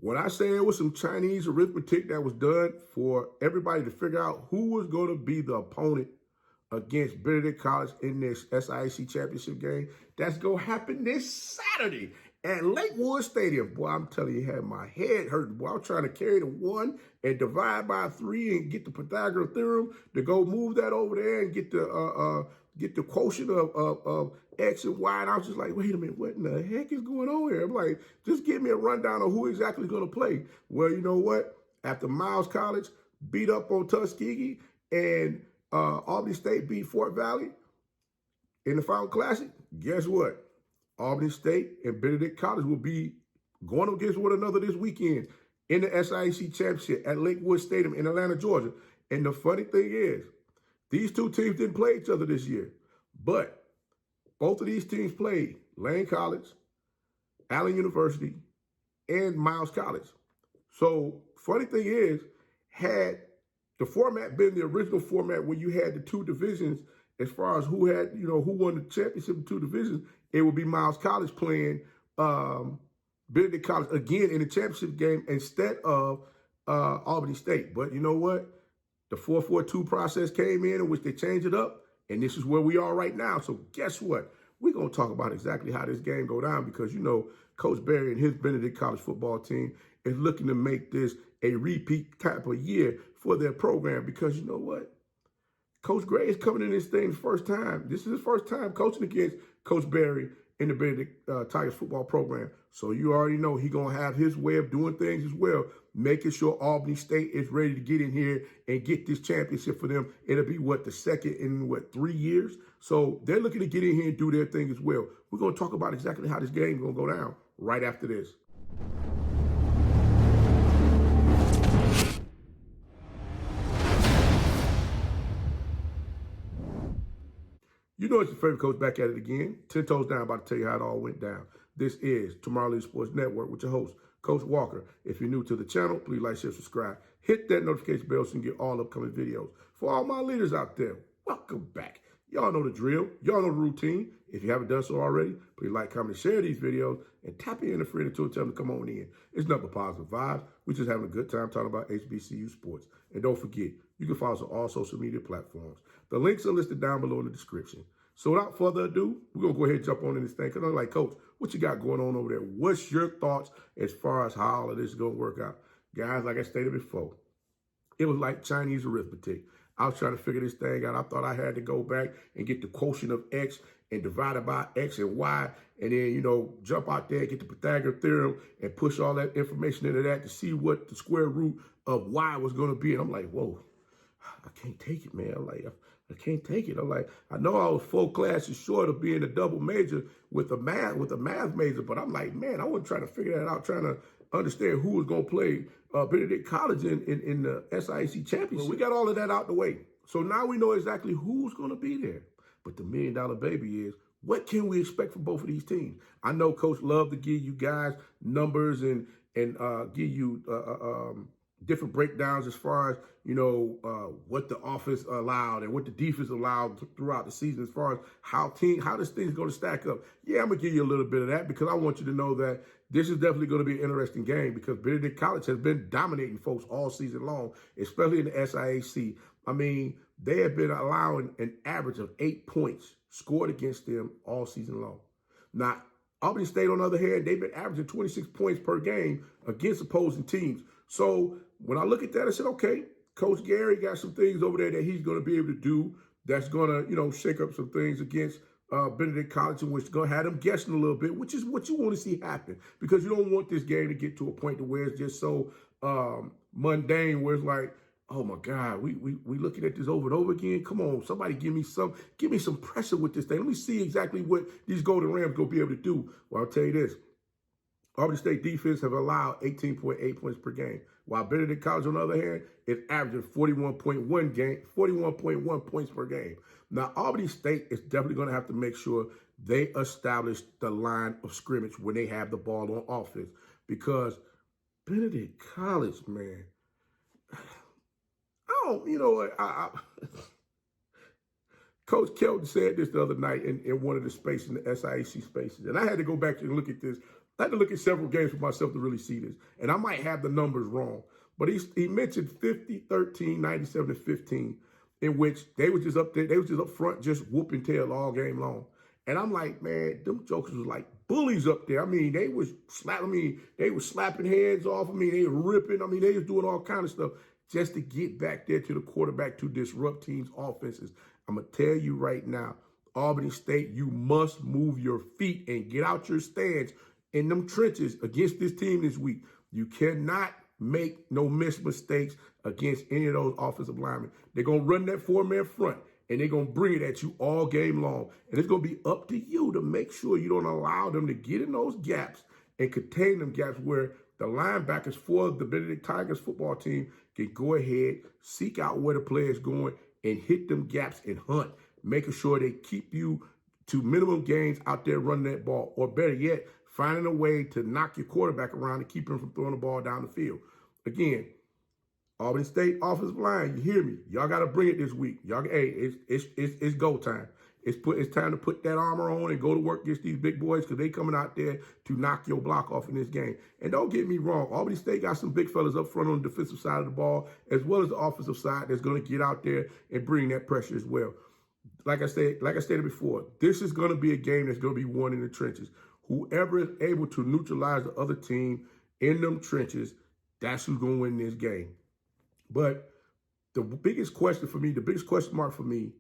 When I say it was some Chinese arithmetic that was done for everybody to figure out who was going to be the opponent against Benedict College in this SIAC Championship game, that's going to happen this Saturday at Lakewood Stadium. Boy, I'm telling you, had my head hurting. Boy, I was trying to carry the 1 and divide by 3 and get the Pythagorean theorem to go move that over there and get the quotient of X and Y. And I was just like, wait a minute, what in the heck is going on here? I'm like, just give me a rundown of who exactly is going to play. Well, you know what? After Miles College beat up on Tuskegee and Albany State beat Fort Valley in the Final Classic, guess what? Albany State and Benedict College will be going against one another this weekend in the SIAC Championship at Lakewood Stadium in Atlanta, Georgia. And the funny thing is, these two teams didn't play each other this year, but both of these teams played Lane College, Allen University, and Miles College. So funny thing is, had the format been the original format where you had the two divisions as far as who had, who won the championship in two divisions, it would be Miles College playing Benedict College again in the championship game instead of Albany State. But you know what? The 4-4-2 process came in which they changed it up, and this is where we are right now. So guess what? We're going to talk about exactly how this game go down because, Coach Barry and his Benedict College football team is looking to make this a repeat type of year for their program because you know what? Coach Gray is coming in this thing the first time. This is his first time coaching against Coach Barry in the Benedict Tigers football program. So you already know he's going to have his way of doing things as well, making sure Albany State is ready to get in here and get this championship for them. It'll be, the second in, 3 years? So they're looking to get in here and do their thing as well. We're going to talk about exactly how this game is going to go down right after this. You know it's your favorite coach back at it again. 10 toes down, about to tell you how it all went down. This is Tomorrow League Sports Network with your host, Coach Walker. If you're new to the channel, please like, share, subscribe. Hit that notification bell so you can get all upcoming videos. For all my leaders out there, welcome back. Y'all know the drill. Y'all know the routine. If you haven't done so already, please like, comment, and share these videos, and tap in the friend to tell them to come on in. It's nothing but positive vibes. We're just having a good time talking about HBCU sports. And don't forget, you can follow us on all social media platforms. The links are listed down below in the description. So without further ado, we're going to go ahead and jump on in this thing. Because I'm like, Coach, what you got going on over there? What's your thoughts as far as how all of this is going to work out? Guys, like I stated before, it was like Chinese arithmetic. I was trying to figure this thing out. I thought I had to go back and get the quotient of X and divide it by X and Y. And then, jump out there and get the Pythagorean theorem and push all that information into that to see what the square root of Y was going to be. And I'm like, whoa, I can't take it, man. I'm like, I can't take it. I'm like, I know I was 4 classes short of being a double major with a math major, but I'm like, man, I wasn't trying to figure that out, trying to understand who was going to play Benedict College in the SIAC Championship. Well, we got all of that out the way. So now we know exactly who's going to be there. But the $1 million baby is, what can we expect from both of these teams? I know Coach love to give you guys numbers and give you different breakdowns as far as, what the offense allowed and what the defense allowed throughout the season as far as how this thing's going to stack up. Yeah, I'm going to give you a little bit of that because I want you to know that this is definitely going to be an interesting game because Benedict College has been dominating folks all season long, especially in the SIAC. I mean, they have been allowing an average of 8 points scored against them all season long. Now, Albany State, on the other hand, they've been averaging 26 points per game against opposing teams. So when I look at that, I said, okay, Coach Gary got some things over there that he's going to be able to do that's going to, shake up some things against Benedict College, and which is going to have them guessing a little bit, which is what you want to see happen because you don't want this game to get to a point to where it's just so mundane, where it's like, oh my God, we looking at this over and over again. Come on, somebody give me some pressure with this thing. Let me see exactly what these Golden Rams going to be able to do. Well, I'll tell you this. Albany State defense have allowed 18.8 points per game, while Benedict College, on the other hand, is averaging 41.1 points per game. Now, Albany State is definitely going to have to make sure they establish the line of scrimmage when they have the ball on offense because Benedict College, man, Coach Kelton said this the other night in one of the spaces, in the SIAC spaces, and I had to go back and look at this I had to look at several games for myself to really see this. And I might have the numbers wrong. But he mentioned 50, 13, 97, and 15, in which they was just up there. They was just up front, just whooping tail all game long. And I'm like, man, them jokers was like bullies up there. I mean, they was slapping hands off of me. They were ripping. I mean, they was doing all kind of stuff just to get back there to the quarterback to disrupt teams' offenses. I'm going to tell you right now, Albany State, you must move your feet and get out your stands in them trenches against this team this week. You cannot make no missed mistakes against any of those offensive linemen. They're going to run that four-man front, and they're going to bring it at you all game long. And it's going to be up to you to make sure you don't allow them to get in those gaps and contain them gaps where the linebackers for the Benedict Tigers football team can go ahead, seek out where the player is going, and hit them gaps and hunt, making sure they keep you to minimum gains out there running that ball, or better yet, finding a way to knock your quarterback around and keep him from throwing the ball down the field. Again, Albany State offensive line, you hear me? Y'all got to bring it this week. Y'all, hey, it's go time. It's time to put that armor on and go to work against these big boys, because they coming out there to knock your block off in this game. And don't get me wrong, Albany State got some big fellas up front on the defensive side of the ball, as well as the offensive side, that's going to get out there and bring that pressure as well. Like I stated before, this is going to be a game that's going to be won in the trenches. Whoever is able to neutralize the other team in them trenches, that's who's going to win this game. But the biggest question for me, the biggest question mark for me,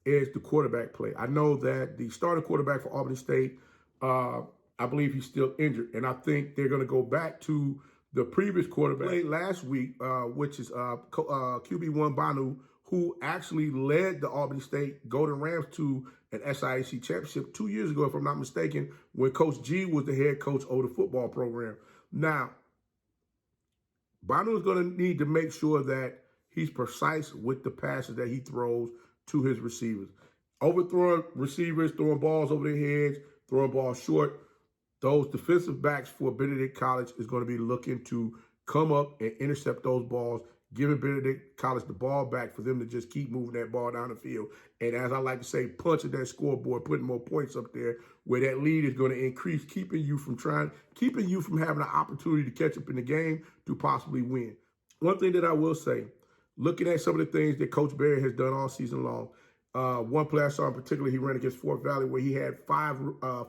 is the quarterback play. I know that the starting quarterback for Albany State, I believe he's still injured. And I think they're going to go back to the previous quarterback played last week, which is QB1 Banu, who actually led the Albany State Golden Rams to an SIAC Championship 2 years ago, if I'm not mistaken, when Coach G was the head coach of the football program. Now, Banu is going to need to make sure that he's precise with the passes that he throws to his receivers. Overthrowing receivers, throwing balls over their heads, throwing balls short. Those defensive backs for Benedict College is going to be looking to come up and intercept those balls, giving Benedict College the ball back for them to just keep moving that ball down the field. And as I like to say, punching that scoreboard, putting more points up there, where that lead is going to increase, keeping you from having an opportunity to catch up in the game to possibly win. One thing that I will say, looking at some of the things that Coach Berry has done all season long, one play I saw in particular, he ran against Fort Valley, where he had five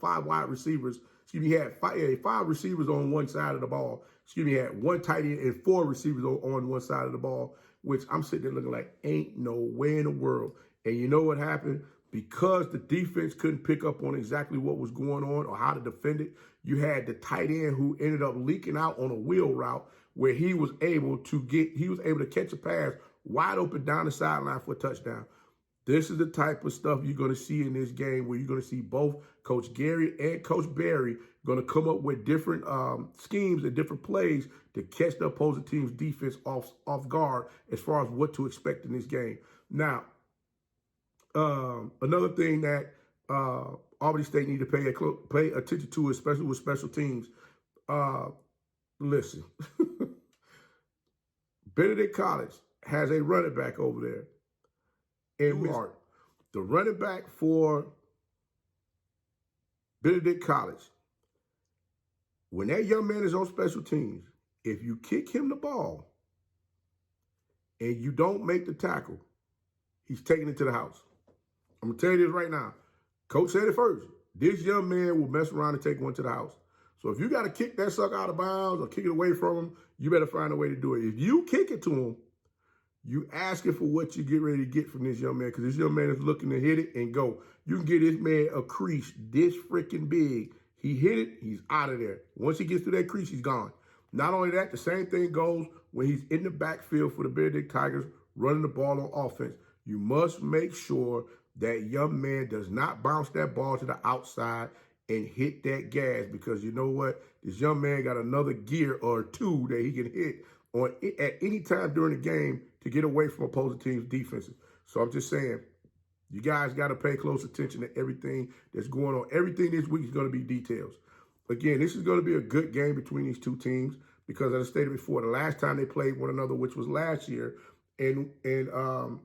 wide receivers. He had five receivers on one side of the ball. He had one tight end and four receivers on one side of the ball, which I'm sitting there looking like ain't no way in the world. And you know what happened? Because the defense couldn't pick up on exactly what was going on or how to defend it, you had the tight end who ended up leaking out on a wheel route, where he was able to catch a pass wide open down the sideline for a touchdown. This is the type of stuff you're going to see in this game, where you're going to see both Coach Gary and Coach Berry going to come up with different schemes and different plays to catch the opposing team's defense off guard as far as what to expect in this game. Now, another thing that Albany State need to pay attention to, especially with special teams. Listen, Benedict College has a running back over there. And the running back for Benedict College, when that young man is on special teams, if you kick him the ball and you don't make the tackle, he's taking it to the house. I'm going to tell you this right now. Coach said it first. This young man will mess around and take one to the house. So if you got to kick that sucker out of bounds or kick it away from him, you better find a way to do it. If you kick it to him, you asking for what you get ready to get from this young man, because this young man is looking to hit it and go. You can get this man a crease this freaking big. He hit it, he's out of there. Once he gets through that crease, he's gone. Not only that, the same thing goes when he's in the backfield for the Benedict Tigers running the ball on offense. You must make sure that young man does not bounce that ball to the outside and hit that gas, because you know what? This young man got another gear or two that he can hit on at any time during the game to get away from opposing teams' defenses. So I'm just saying, you guys got to pay close attention to everything that's going on. Everything this week is going to be details. Again, this is going to be a good game between these two teams, because as I stated before, the last time they played one another, which was last year, and I'm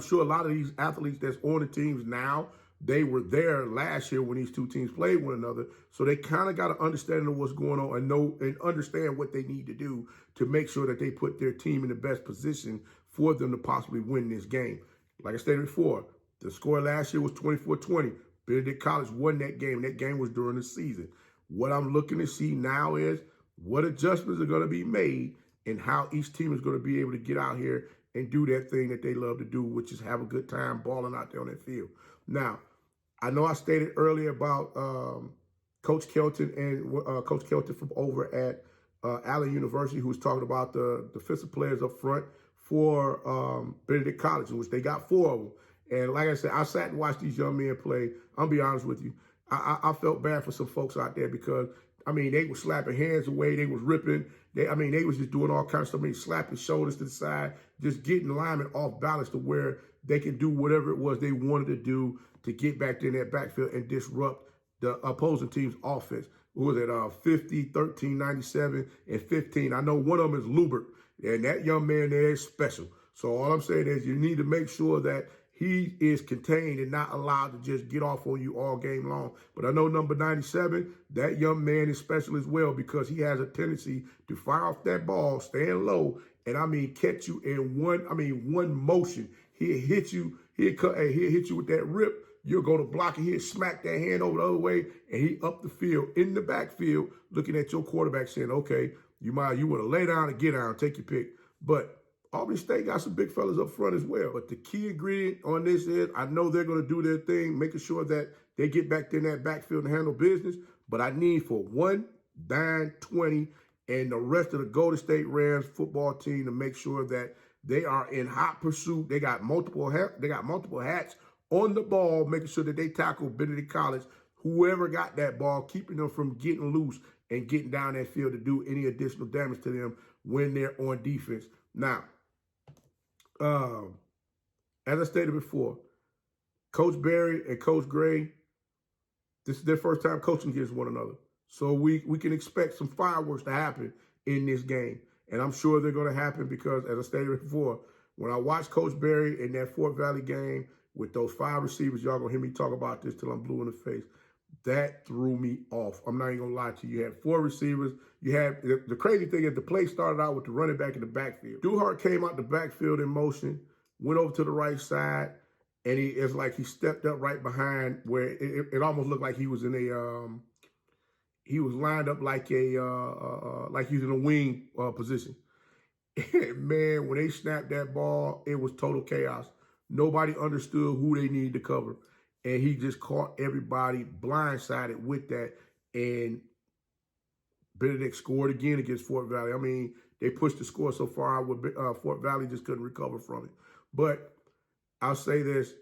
sure a lot of these athletes that's on the teams now they were there last year when these two teams played one another. So they kind of got an understanding of what's going on and know and understand what they need to do to make sure that they put their team in the best position for them to possibly win this game. Like I stated before, the score last year was 24-20. Benedict College won that game. That game was during the season. What I'm looking to see now is what adjustments are going to be made and how each team is going to be able to get out here and do that thing that they love to do, which is have a good time balling out there on that field. Now, I know I stated earlier about Coach Kelton and Coach Kelton from over at Allen University, who was talking about the defensive players up front for Benedict College, in which they got 4 of them. And like I said, I sat and watched these young men play. I'll be honest with you. I felt bad for some folks out there because, I mean, they were slapping hands away. They was ripping. They was just doing all kinds of stuff. I mean, slapping shoulders to the side, just getting linemen off balance to where they can do whatever it was they wanted to do to get back in that backfield and disrupt the opposing team's offense. What was it, 50, 13, 97, and 15? I know one of them is Lubert, and that young man there is special. So all I'm saying is you need to make sure that he is contained and not allowed to just get off on you all game long. But I know number 97, that young man is special as well because he has a tendency to fire off that ball, stand low, and I mean catch you in one motion. He'll hit you, he'll hit you with that rip. You'll go to block and he'll smack that hand over the other way, and he up the field in the backfield looking at your quarterback saying, okay, you want to lay down and get down, take your pick. But Albany State got some big fellas up front as well. But the key ingredient on this is I know they're going to do their thing, making sure that they get back in that backfield and handle business. But I need for 1, 9, 20, and the rest of the Golden State Rams football team to make sure that they are in hot pursuit. They got multiple hats on the ball, making sure that they tackle Benedict College, whoever got that ball, keeping them from getting loose and getting down that field to do any additional damage to them when they're on defense. Now, as I stated before, Coach Berry and Coach Gray, this is their first time coaching against one another. So we can expect some fireworks to happen in this game. And I'm sure they're going to happen because, as I stated before, when I watched Coach Berry in that Fort Valley game with those 5 receivers, y'all going to hear me talk about this till I'm blue in the face, that threw me off. I'm not even going to lie to you. You had 4 receivers. You had the crazy thing is the play started out with the running back in the backfield. Duhart came out the backfield in motion, went over to the right side, and it's like he stepped up right behind where it almost looked like he was in a he was lined up like like he was in a wing position. And man, when they snapped that ball, it was total chaos. Nobody understood who they needed to cover. And he just caught everybody blindsided with that. And Benedict scored again against Fort Valley. I mean, they pushed the score so far out with Fort Valley just couldn't recover from it. But I'll say this,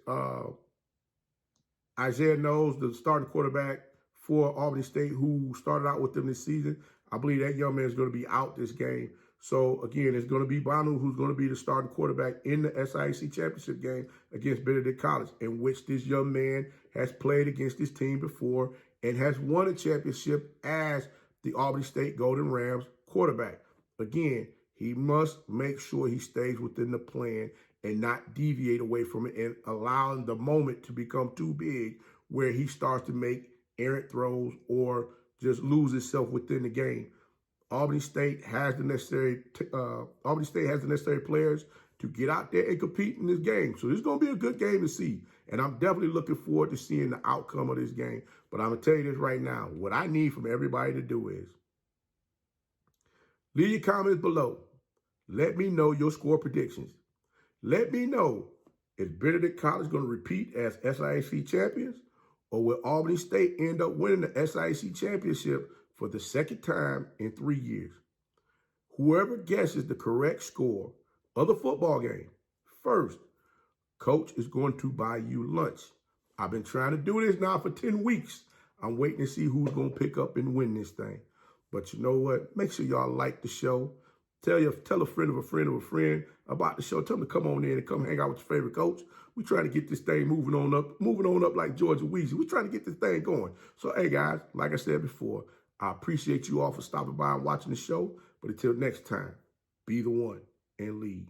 Isaiah Knowles, the starting quarterback for Albany State, who started out with them this season, I believe that young man is going to be out this game. So, again, it's going to be Banu who's going to be the starting quarterback in the SIAC Championship game against Benedict College, in which this young man has played against this team before and has won a championship as the Albany State Golden Rams quarterback. Again, he must make sure he stays within the plan and not deviate away from it and allowing the moment to become too big where he starts to make errant throws or just lose himself within the game. Albany State has the necessary players to get out there and compete in this game. So this is going to be a good game to see. And I'm definitely looking forward to seeing the outcome of this game. But I'm going to tell you this right now. What I need from everybody to do is leave your comments below. Let me know your score predictions. Let me know, is Benedict College going to repeat as SIAC champions, or will Albany State end up winning the SIAC Championship for the second time in 3 years? Whoever guesses the correct score of the football game first, Coach is going to buy you lunch. I've been trying to do this now for 10 weeks. I'm waiting to see who's going to pick up and win this thing. But you know what? Make sure y'all like the show. Tell a friend of a friend of a friend about the show. Tell them to come on in and come hang out with your favorite coach. We're trying to get this thing moving on up like Georgia Weezy. We're trying to get this thing going. So, hey, guys, like I said before, I appreciate you all for stopping by and watching the show. But until next time, be the one and lead.